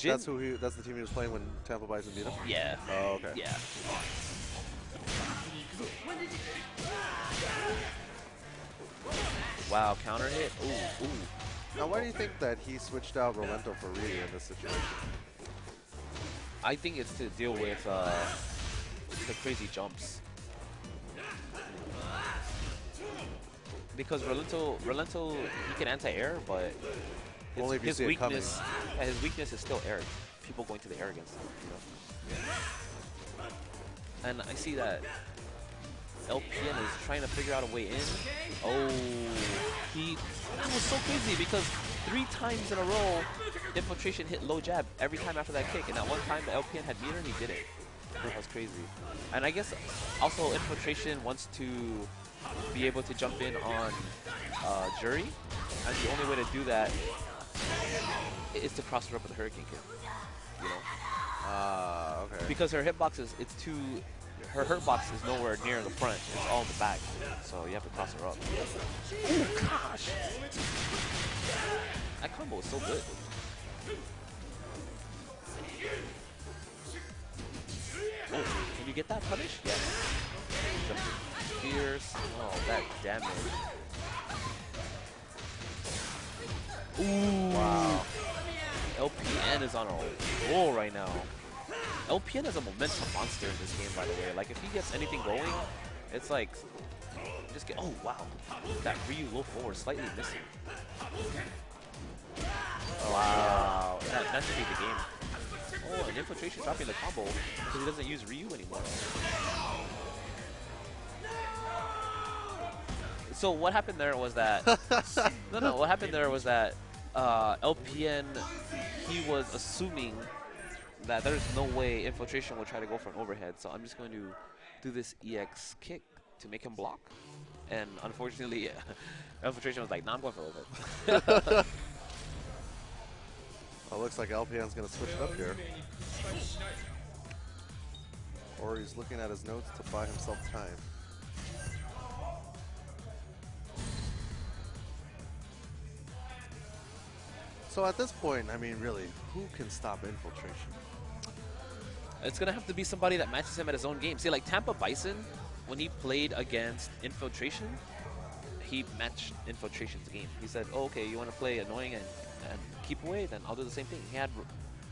That's who he. That's the team he was playing when Tampa Bison beat him. Yeah. Oh, okay. Yeah. Wow, counter hit. Ooh, ooh. Now, why do you think that he switched out Rolento for Ryu in this situation? I think it's to deal with the crazy jumps. Because Rolento, he can anti-air, but Only if you see it coming. Yeah, his weakness is still air. People going to the air against him, you know. And I see that LPN is trying to figure out a way in. Oh, that was so crazy because 3 times in a row, Infiltration hit low jab every time after that kick, and that one time the LPN had meter and he did it. That was crazy. And I guess also Infiltration wants to be able to jump in on Jury, and the only way to do that is to cross her up with a Hurricane kick. You know? Okay. Because her hitbox her hurt box is nowhere near the front. It's all in the back. So you have to cross her up. Oh gosh! That combo is so good. Oh, can you get that punish? Yes. Fierce. Oh, that damage. Ooh. Wow. LPN is on a roll right now. LPN is a momentum monster in this game, by the way. Like, if he gets anything going, it's like, just get, oh, wow. That Ryu low forward slightly missing. Wow. That should be the game. Oh, and Infiltration dropping the combo because he doesn't use Ryu anymore. So what happened there was that, what happened there was that LPN, he was assuming that there's no way Infiltration will try to go for an overhead, so I'm just going to do this EX kick to make him block. And unfortunately, Infiltration was like, nah, I'm going for overhead. Well, looks like LPN's going to switch it up here. Or he's looking at his notes to buy himself time. So at this point, I mean, really, who can stop Infiltration? It's going to have to be somebody that matches him at his own game. See, like Tampa Bison, when he played against Infiltration, he matched Infiltration's game. He said, oh, okay, you want to play annoying and keep away? Then I'll do the same thing. He had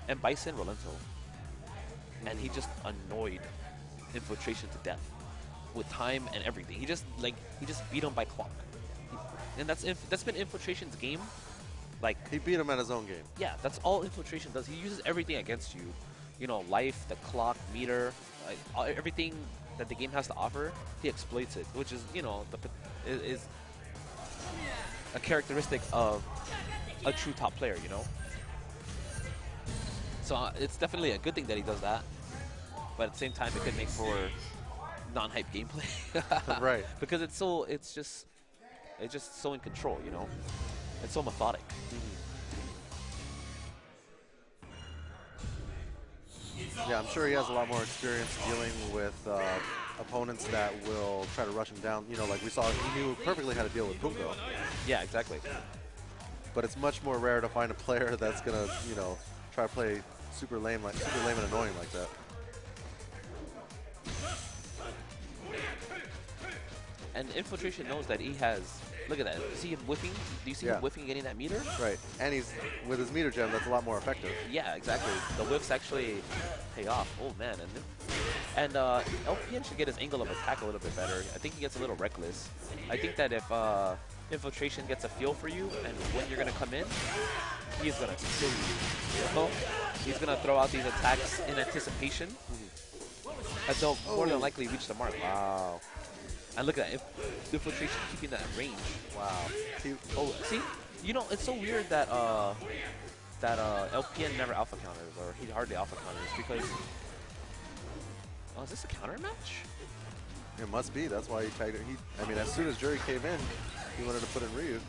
and Bison Rolento, and he just annoyed Infiltration to death with time and everything. He just beat him by clock. And that's been Infiltration's game. Like, he beat him at his own game. Yeah, that's all Infiltration does. He uses everything against you. You know, life, the clock, meter, like, everything that the game has to offer, he exploits it, which is, you know, is a characteristic of a true top player, you know? So it's definitely a good thing that he does that, but at the same time, it could make for non-hype gameplay. Right. Because it's just so in control, you know? It's so methodic. Yeah, I'm sure he has a lot more experience dealing with opponents that will try to rush him down. You know, like we saw, he knew perfectly how to deal with Punko. Yeah, exactly. But it's much more rare to find a player that's gonna, you know, try to play super lame and annoying like that. And Infiltration knows that he has. Look at that. See him whiffing? Do you see him whiffing getting that meter? Right. And he's with his meter gem, that's a lot more effective. Yeah, exactly. The whiffs actually pay off. Oh man. And LPN should get his angle of attack a little bit better. I think he gets a little reckless. I think that if Infiltration gets a feel for you and when you're gonna come in, he's gonna kill you. You know? He's gonna throw out these attacks in anticipation. And they'll more than likely reach the mark. Wow. And look at that, Infiltration keeping that range. Wow. Oh, see, you know, it's so weird that LPN never alpha counters, or he hardly alpha counters, because oh, is this a counter match? It must be. That's why he tagged it. I mean, as soon as Jury came in, he wanted to put in Ryu.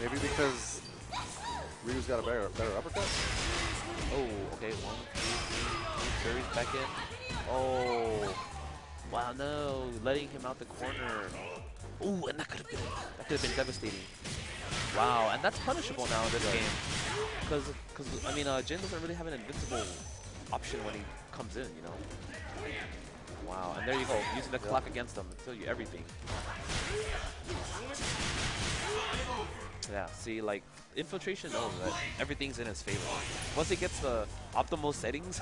Maybe because Ryu's got a better uppercut. Oh, okay. 1, 2, 3. Jury's back in. Oh, wow, no, letting him out the corner. Ooh, and that could have been devastating. Wow, and that's punishable now in this game. Because I mean, Jin doesn't really have an invincible option when he comes in, you know? Wow, and there you go, using the clock against them to tell you everything. Yeah, see, like, Infiltration knows that everything's in his favor. Once he gets the optimal settings.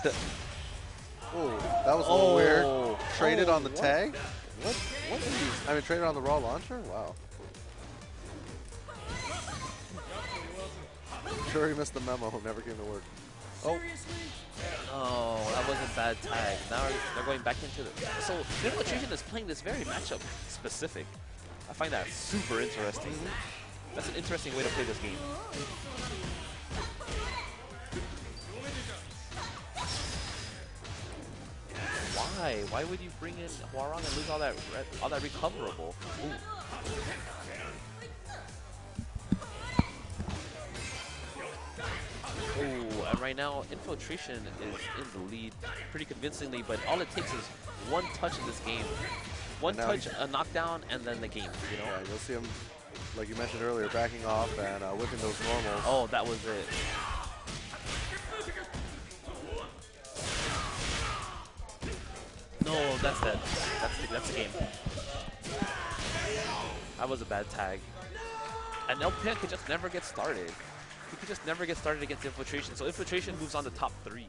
Oh, that was a little weird. Traded on the tag? What is this? I mean, traded on the raw launcher? Wow. Sure he missed the memo, never came to work. Oh. Oh, that was a bad tag. Now they're going back into the... So, Infiltration is playing this very matchup specific. I find that super interesting. That's an interesting way to play this game. Why? Why would you bring in Hwarang and lose all that recoverable? Ooh. Ooh, and right now, Infiltration is in the lead pretty convincingly, but all it takes is one touch in this game. One touch, a knockdown, and then the game, you know? Yeah, you'll see him, like you mentioned earlier, backing off and whipping those normals. Oh, that was it. No, that's dead. That's the game. That was a bad tag. And LPN could just never get started. He could just never get started against Infiltration. So Infiltration moves on to top 3.